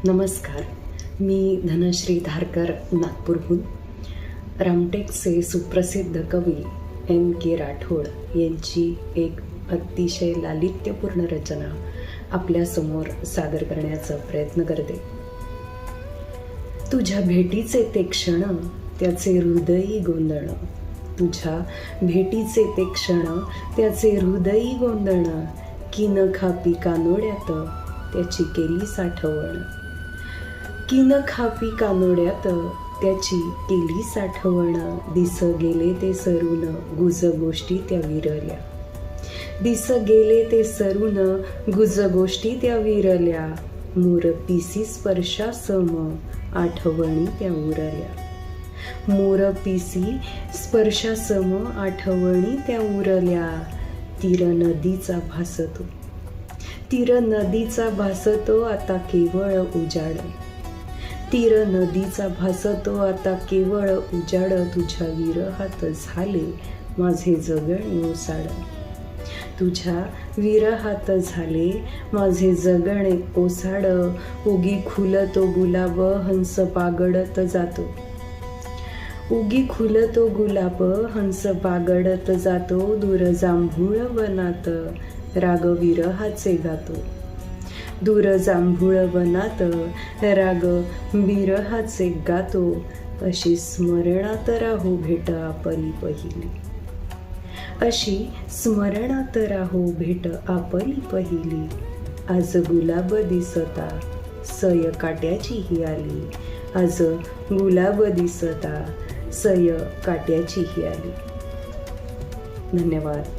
नमस्कार. मी धनश्री धारकर, नागपूरहून. रामटेकचे सुप्रसिद्ध कवी NK राठोड यांची एक अतिशय लालित्यपूर्ण रचना आपल्यासमोर सादर करण्याचा प्रयत्न करते. तुझ्या भेटीचे ते क्षण, त्याचे हृदयी गोंधण. तुझ्या भेटीचे ते क्षण, त्याचे हृदयी गोंधण. की न खापी कानोड्यात त्याची केली साठवण. की न खापी कानोड्यात त्याची केली साठवण. दिस गेले ते सरून गुज गोष्टी त्या विरल्या. दिस गेले ते सरून गुज गोष्टी त्या विरल्या. मोर पिसी स्पर्शा सम आठवणी त्या उरल्या. मोर पिसी स्पर्शा सम आठवणी त्या उरल्या. तीर नदीचा भासतो, तीर नदीचा भासतो आता केवळ उजाड. तीर नदीचा भासतो आता केवळ उजाड. तुझ्या विरहात झाले माझे जगणे ओसाड. तुझ्या विरहात झाले माझे जगणे ओसाड. उगी खुलतो गुलाब हंस पागडत जातो. उगी खुलतो गुलाब हंस पागडत जातो. दूर जांभूळ वनात राग विरहाचे गातो. दूर जांभूळ वनात राग विरहाचे गातो. अशी स्मरणात राहो भेट आपली पहिली. अशी स्मरणात राहो भेट आपली पहिली. आज गुलाब दिसता सय काट्याची ही आली. आज गुलाब दिसता सय काट्याची ही आली. धन्यवाद.